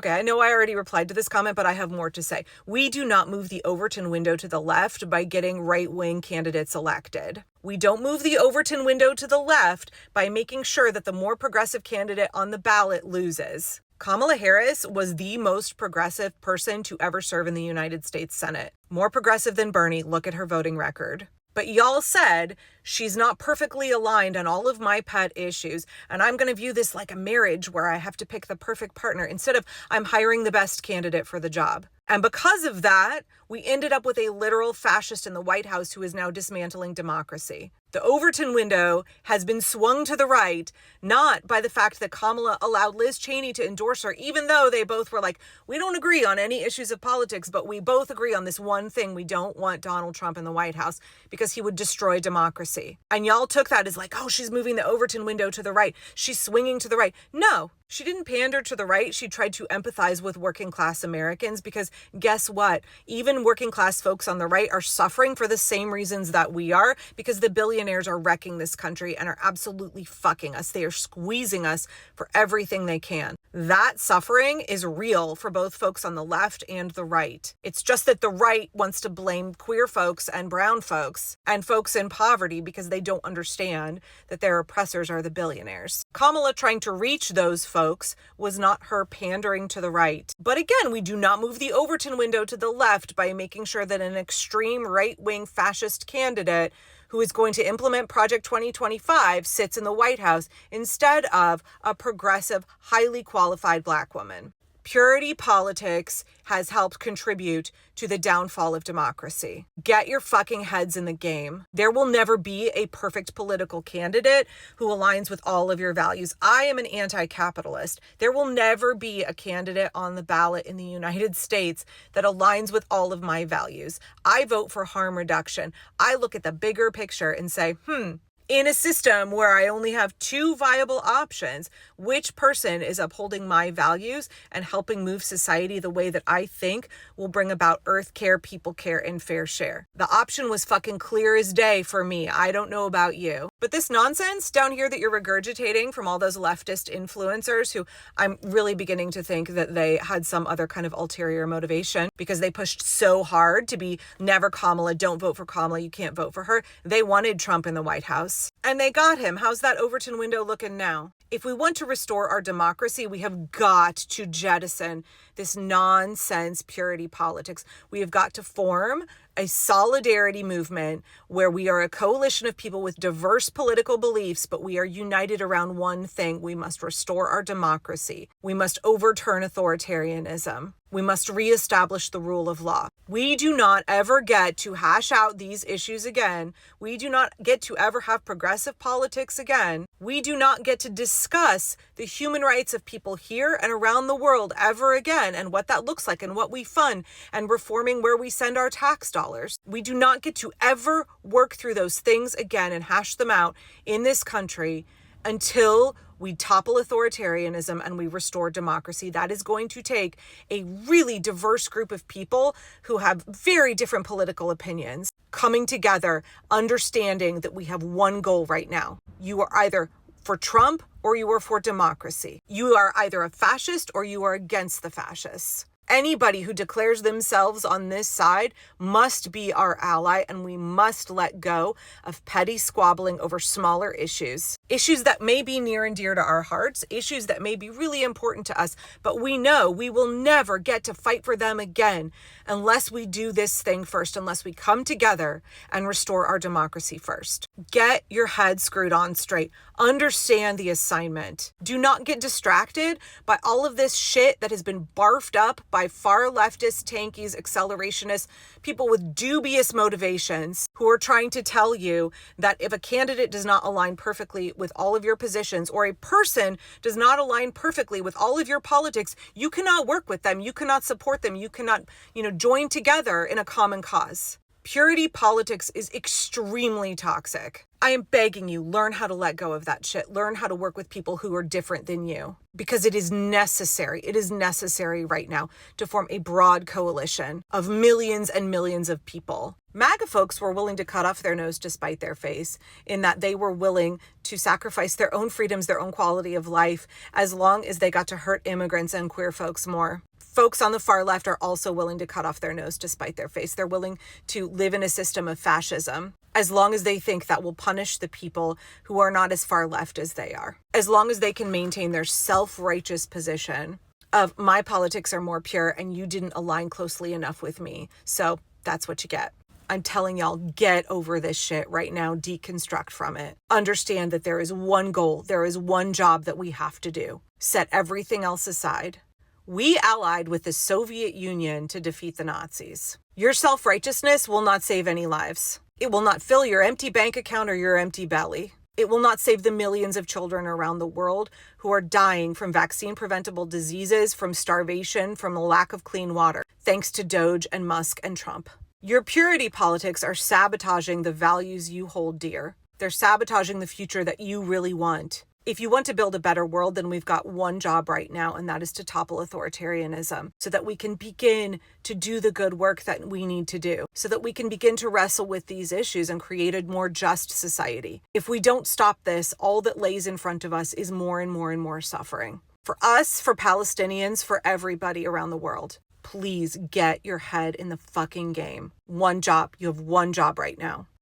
Okay, I know I already replied to this comment, but I have more to say. We do not move the Overton window to the left by getting right-wing candidates elected. We don't move the Overton window to the left by making sure that the more progressive candidate on the ballot loses. Kamala Harris was the most progressive person to ever serve in the United States Senate. More progressive than Bernie. Look at her voting record. But y'all said she's not perfectly aligned on all of my pet issues, and I'm going to view this like a marriage where I have to pick the perfect partner instead of I'm hiring the best candidate for the job. And because of that, we ended up with a literal fascist in the White House who is now dismantling democracy. The Overton window has been swung to the right, not by the fact that Kamala allowed Liz Cheney to endorse her, even though they both were like, we don't agree on any issues of politics, but we both agree on this one thing. We don't want Donald Trump in the White House because he would destroy democracy. And y'all took that as like, oh, she's moving the Overton window to the right. She's swinging to the right. No. She didn't pander to the right. She tried to empathize with working class Americans because guess what? Even working class folks on the right are suffering for the same reasons that we are because the billionaires are wrecking this country and are absolutely fucking us. They are squeezing us for everything they can. That suffering is real for both folks on the left and the right. It's just that the right wants to blame queer folks and brown folks and folks in poverty because they don't understand that their oppressors are the billionaires. Kamala trying to reach those folks was not her pandering to the right. But again, we do not move the Overton window to the left by making sure that an extreme right-wing fascist candidate who is going to implement Project 2025 sits in the White House instead of a progressive, highly qualified Black woman. Purity politics has helped contribute to the downfall of democracy. Get your fucking heads in the game. There will never be a perfect political candidate who aligns with all of your values. I am an anti-capitalist. There will never be a candidate on the ballot in the United States that aligns with all of my values. I vote for harm reduction. I look at the bigger picture and say, in a system where I only have two viable options, which person is upholding my values and helping move society the way that I think will bring about earth care, people care, and fair share? The option was fucking clear as day for me. I don't know about you. But this nonsense down here that you're regurgitating from all those leftist influencers who I'm really beginning to think that they had some other kind of ulterior motivation because they pushed so hard to be never Kamala, don't vote for Kamala, you can't vote for her. They wanted Trump in the White House. And they got him. How's that Overton window looking now? If we want to restore our democracy, we have got to jettison this nonsense purity politics. We have got to form a solidarity movement where we are a coalition of people with diverse political beliefs, but we are united around one thing. We must restore our democracy. We must overturn authoritarianism. We must reestablish the rule of law. We do not ever get to hash out these issues again. We do not get to ever have progressive politics again. We do not get to discuss the human rights of people here and around the world ever again and what that looks like and what we fund and reforming where we send our tax dollars. We do not get to ever work through those things again and hash them out in this country until we topple authoritarianism and we restore democracy. That is going to take a really diverse group of people who have very different political opinions coming together, understanding that we have one goal right now. You are either for Trump or you are for democracy. You are either a fascist or you are against the fascists. Anybody who declares themselves on this side must be our ally, and we must let go of petty squabbling over smaller issues. Issues that may be near and dear to our hearts, issues that may be really important to us, but we know we will never get to fight for them again unless we do this thing first, unless we come together and restore our democracy first. Get your head screwed on straight. Understand the assignment. Do not get distracted by all of this shit that has been barfed up by far leftist, tankies, accelerationists, people with dubious motivations who are trying to tell you that if a candidate does not align perfectly with all of your positions or a person does not align perfectly with all of your politics, you cannot work with them. You cannot support them. You cannot, join together in a common cause. Purity politics is extremely toxic. I am begging you, learn how to let go of that shit. Learn how to work with people who are different than you, because it is necessary. It is necessary right now to form a broad coalition of millions and millions of people. MAGA folks were willing to cut off their nose to spite their face, in that they were willing to sacrifice their own freedoms, their own quality of life, as long as they got to hurt immigrants and queer folks more. Folks on the far left are also willing to cut off their nose to spite their face. They're willing to live in a system of fascism, as long as they think that will punish the people who are not as far left as they are. As long as they can maintain their self-righteous position of, my politics are more pure and you didn't align closely enough with me, so that's what you get. I'm telling y'all, get over this shit right now. Deconstruct from it. Understand that there is one goal. There is one job that we have to do. Set everything else aside. We allied with the Soviet Union to defeat the Nazis. Your self-righteousness will not save any lives. It will not fill your empty bank account or your empty belly. It will not save the millions of children around the world who are dying from vaccine-preventable diseases, from starvation, from a lack of clean water, thanks to Doge and Musk and Trump. Your purity politics are sabotaging the values you hold dear. They're sabotaging the future that you really want. If you want to build a better world, then we've got one job right now, and that is to topple authoritarianism so that we can begin to do the good work that we need to do, so that we can begin to wrestle with these issues and create a more just society. If we don't stop this, all that lays in front of us is more and more and more suffering. For us, for Palestinians, for everybody around the world. Please get your head in the fucking game. One job. You have one job right now.